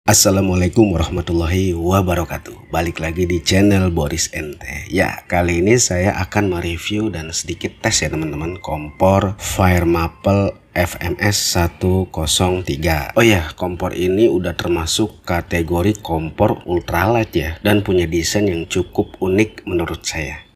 Assalamualaikum warahmatullahi wabarakatuh. Balik lagi di channel Boris Ente. Ya, kali ini saya akan mereview dan sedikit tes ya teman-teman kompor Fire Maple FMS 103. Oh ya, kompor ini udah termasuk kategori kompor ultralight ya, dan punya desain yang cukup unik menurut saya.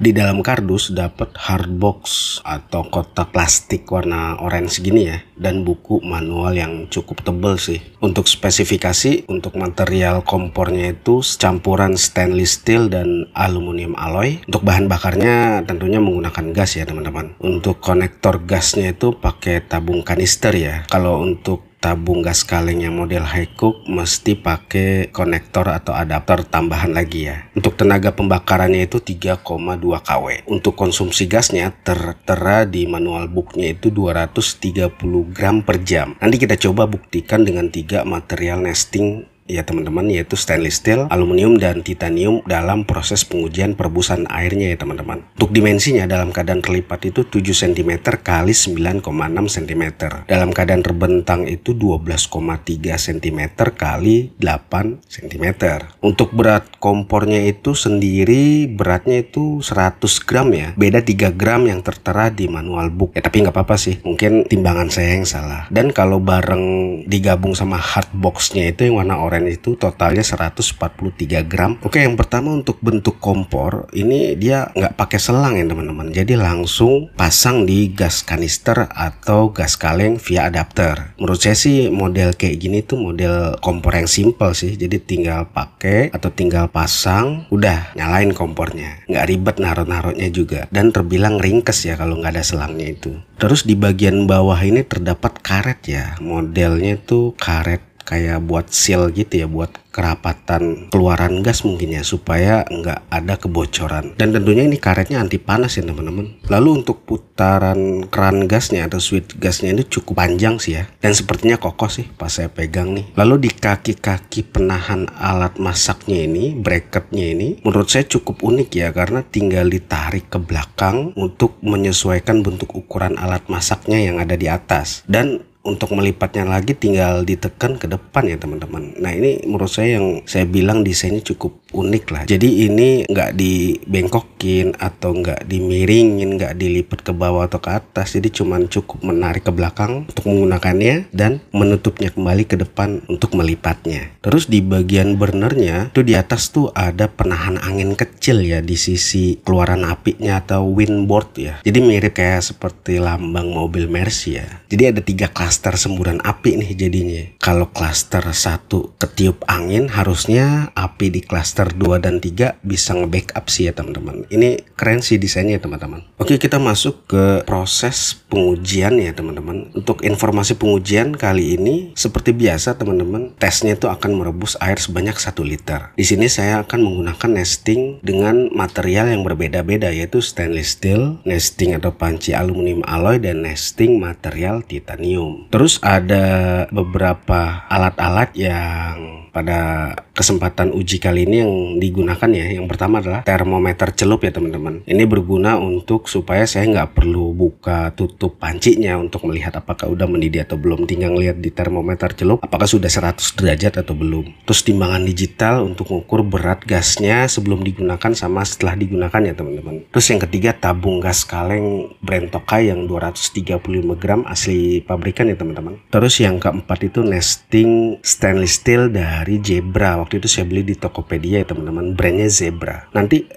Di dalam kardus dapat hardbox atau kotak plastik warna orange gini ya, dan buku manual yang cukup tebal sih. Untuk spesifikasi, untuk material kompornya itu campuran stainless steel dan aluminium alloy. Untuk bahan bakarnya tentunya menggunakan gas ya teman-teman. Untuk konektor gasnya itu pakai tabung kanister ya. Kalau untuk tabung gas kaleng yang model high cook mesti pakai konektor atau adapter tambahan lagi ya. Untuk tenaga pembakarannya itu 3,2 kW. Untuk konsumsi gasnya tertera di manual booknya itu 230 gram per jam. Nanti kita coba buktikan dengan 3 material nesting ya teman-teman, yaitu stainless steel, aluminium, dan titanium dalam proses pengujian perebusan airnya ya teman-teman. Untuk dimensinya dalam keadaan terlipat itu 7 cm kali 9,6 cm. Dalam keadaan terbentang itu 12,3 cm kali 8 cm. Untuk berat kompornya itu sendiri beratnya itu 100 gram ya. Beda 3 gram yang tertera di manual book. Ya tapi nggak apa-apa sih, mungkin timbangan saya yang salah. Dan kalau bareng digabung sama hardboxnya itu yang warna orange itu totalnya 143 gram. Oke, yang pertama untuk bentuk kompor ini dia nggak pakai selang ya teman-teman, jadi langsung pasang di gas kanister atau gas kaleng via adapter. Menurut saya sih model kayak gini tuh model kompor yang simple sih, jadi tinggal pakai atau tinggal pasang udah nyalain kompornya, nggak ribet naruh-naruhnya juga, dan terbilang ringkes ya kalau nggak ada selangnya itu. Terus di bagian bawah ini terdapat karet ya, modelnya tuh karet kayak buat seal gitu ya, buat kerapatan keluaran gas mungkin ya, supaya nggak ada kebocoran. Dan tentunya ini karetnya anti panas ya teman-teman. Lalu untuk putaran keran gasnya atau switch gasnya ini cukup panjang sih ya, dan sepertinya kokoh sih pas saya pegang nih. Lalu di kaki-kaki penahan alat masaknya ini, bracketnya ini menurut saya cukup unik ya, karena tinggal ditarik ke belakang untuk menyesuaikan bentuk ukuran alat masaknya yang ada di atas, dan untuk melipatnya lagi tinggal ditekan ke depan ya teman-teman. Nah ini menurut saya yang saya bilang desainnya cukup unik lah. Jadi ini nggak dibengkokin atau nggak dimiringin, nggak dilipat ke bawah atau ke atas. Jadi cuman cukup menarik ke belakang untuk menggunakannya dan menutupnya kembali ke depan untuk melipatnya. Terus di bagian burnernya tuh di atas tuh ada penahan angin kecil ya di sisi keluaran apinya atau windboard ya. Jadi mirip kayak seperti lambang mobil Mercy ya. Jadi ada 3 klaster semburan api nih jadinya. Kalau klaster 1 ketiup angin, harusnya api di klaster 2 dan 3 bisa nge-backup sih ya teman-teman. Ini keren sih desainnya teman-teman. Oke, kita masuk ke proses pengujian ya teman-teman. Untuk informasi pengujian kali ini seperti biasa teman-teman, tesnya itu akan merebus air sebanyak 1 liter. Di sini saya akan menggunakan nesting dengan material yang berbeda-beda, yaitu stainless steel, nesting atau panci aluminium alloy, dan nesting material titanium. Terus ada beberapa alat-alat yang pada kesempatan uji kali ini yang digunakan ya. Yang pertama adalah termometer celup ya teman-teman. Ini berguna untuk supaya saya nggak perlu buka tutup pancinya untuk melihat apakah udah mendidih atau belum. Tinggal lihat di termometer celup apakah sudah 100 derajat atau belum. Terus timbangan digital untuk mengukur berat gasnya sebelum digunakan sama setelah digunakan ya teman-teman. Terus yang ketiga tabung gas kaleng brand Tokai yang 235 gram asli pabrikan ya teman-teman. Terus yang keempat itu nesting stainless steel dari Zebra. Waktu itu saya beli di Tokopedia ya teman-teman, brandnya Zebra. Nanti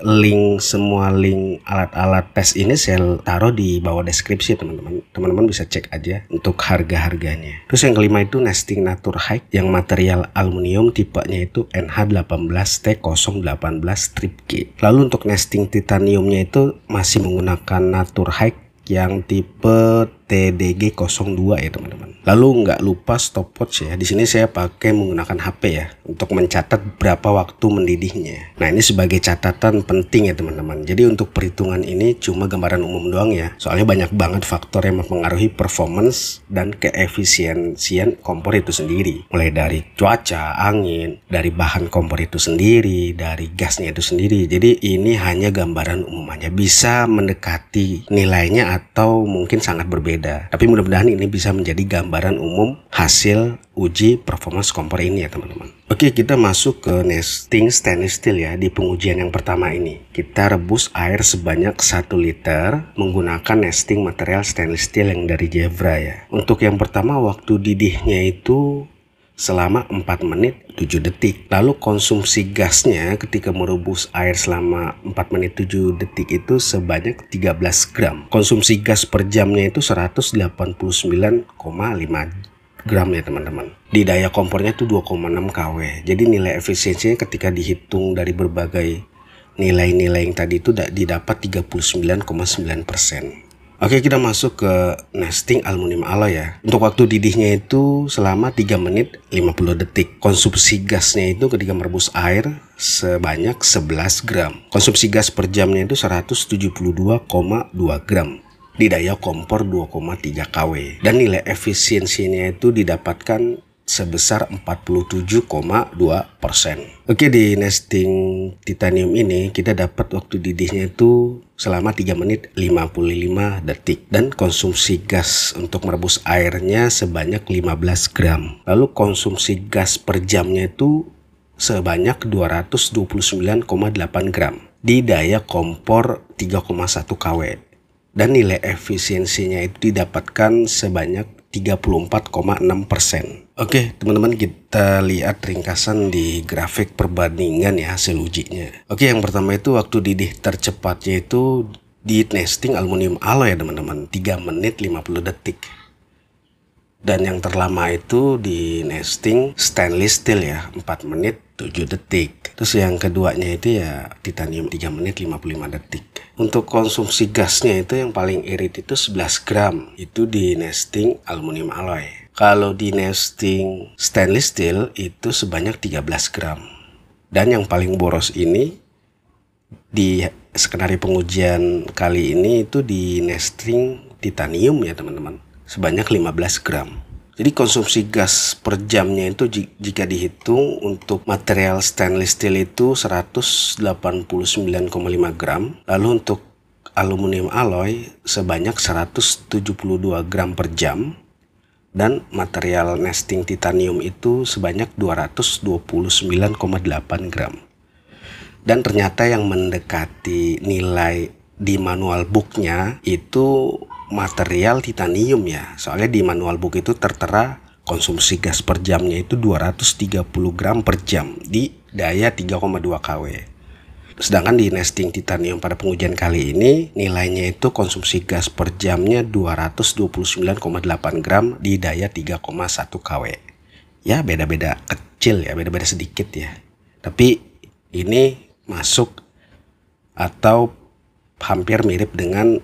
semua link alat-alat tes ini saya taruh di bawah deskripsi ya teman-teman. Teman-teman bisa cek aja untuk harga-harganya. Terus yang kelima itu nesting Natur High yang material aluminium, tipenya itu NH18T018-G. Lalu untuk nesting titaniumnya itu masih menggunakan Natur High yang tipe TDG02 ya teman-teman. Lalu nggak lupa stopwatch ya. Di sini saya pakai menggunakan HP ya untuk mencatat berapa waktu mendidihnya. Nah, ini sebagai catatan penting ya teman-teman. Jadi untuk perhitungan ini cuma gambaran umum doang ya. Soalnya banyak banget faktor yang mempengaruhi performance dan keefisiensian kompor itu sendiri. Mulai dari cuaca, angin, dari bahan kompor itu sendiri, dari gasnya itu sendiri. Jadi ini hanya gambaran umum aja. Bisa mendekati nilainya atau mungkin sangat berbeda. Tapi mudah-mudahan ini bisa menjadi gambaran umum hasil uji performance kompor ini ya teman-teman. Oke, kita masuk ke nesting stainless steel ya. Di pengujian yang pertama ini kita rebus air sebanyak 1 liter menggunakan nesting material stainless steel yang dari Jevra ya. Untuk yang pertama waktu didihnya itu selama 4 menit 7 detik. Lalu konsumsi gasnya ketika merebus air selama 4 menit 7 detik itu sebanyak 13 gram. Konsumsi gas per jamnya itu 189,5 gram ya teman-teman. Di daya kompornya itu 2,6 kW. Jadi nilai efisiensinya ketika dihitung dari berbagai nilai-nilai yang tadi itu didapat 39,9%. Oke, kita masuk ke nesting aluminium alloy ya. Untuk waktu didihnya itu selama 3 menit 50 detik. Konsumsi gasnya itu ketika merebus air sebanyak 11 gram. Konsumsi gas per jamnya itu 172,2 gram. Di daya kompor 2,3 kW. Dan nilai efisiensinya itu didapatkan sebesar 47,2%. Oke, di nesting titanium ini kita dapat waktu didihnya itu selama 3 menit 55 detik dan konsumsi gas untuk merebus airnya sebanyak 15 gram. Lalu konsumsi gas per jamnya itu sebanyak 229,8 gram di daya kompor 3,1 kW dan nilai efisiensinya itu didapatkan sebanyak 34,6%. Oke teman-teman, kita lihat ringkasan di grafik perbandingan ya hasil ujinya. Oke, yang pertama itu waktu didih tercepatnya itu di nesting aluminium alloy ya teman-teman, 3 menit 50 detik. Dan yang terlama itu di nesting stainless steel ya, 4 menit 7 detik. Terus yang keduanya itu ya titanium 3 menit 55 detik. Untuk konsumsi gasnya itu yang paling irit itu 11 gram. Itu di nesting aluminium alloy. Kalau di nesting stainless steel itu sebanyak 13 gram. Dan yang paling boros ini di skenario pengujian kali ini itu di nesting titanium ya teman-teman, sebanyak 15 gram. Jadi konsumsi gas per jamnya itu jika dihitung untuk material stainless steel itu 189,5 gram. Lalu untuk aluminium alloy sebanyak 172 gram per jam. Dan material nesting titanium itu sebanyak 229,8 gram. Dan ternyata yang mendekati nilai di manual booknya itu material titanium ya. Soalnya di manual book itu tertera konsumsi gas per jamnya itu 230 gram per jam di daya 3,2 kW. Sedangkan di nesting titanium pada pengujian kali ini nilainya itu konsumsi gas per jamnya 229,8 gram di daya 3,1 kW. Ya beda-beda kecil ya, beda-beda sedikit ya. Tapi ini masuk atau hampir mirip dengan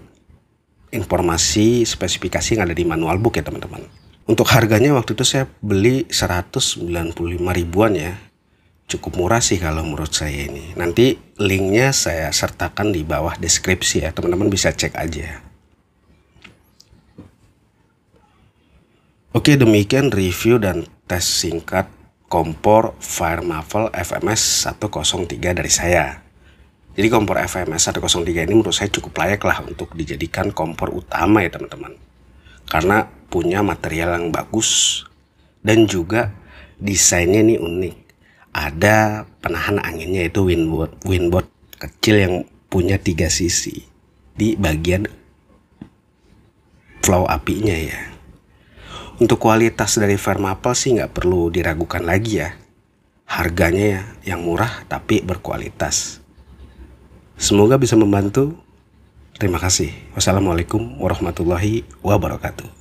informasi spesifikasi yang ada di manual book ya teman-teman. Untuk harganya waktu itu saya beli 195 ribuan ya. Cukup murah sih kalau menurut saya ini. Nanti linknya saya sertakan di bawah deskripsi ya, teman-teman bisa cek aja. Oke, demikian review dan tes singkat kompor Firemavail FMS 103 dari saya. Jadi kompor FMS 103 ini menurut saya cukup layak lah untuk dijadikan kompor utama ya teman-teman. Karena punya material yang bagus dan juga desainnya ini unik. Ada penahan anginnya itu windboard kecil yang punya 3 sisi di bagian flow apinya ya. Untuk kualitas dari Firemavail sih nggak perlu diragukan lagi ya. Harganya ya yang murah tapi berkualitas. Semoga bisa membantu. Terima kasih. Wassalamualaikum warahmatullahi wabarakatuh.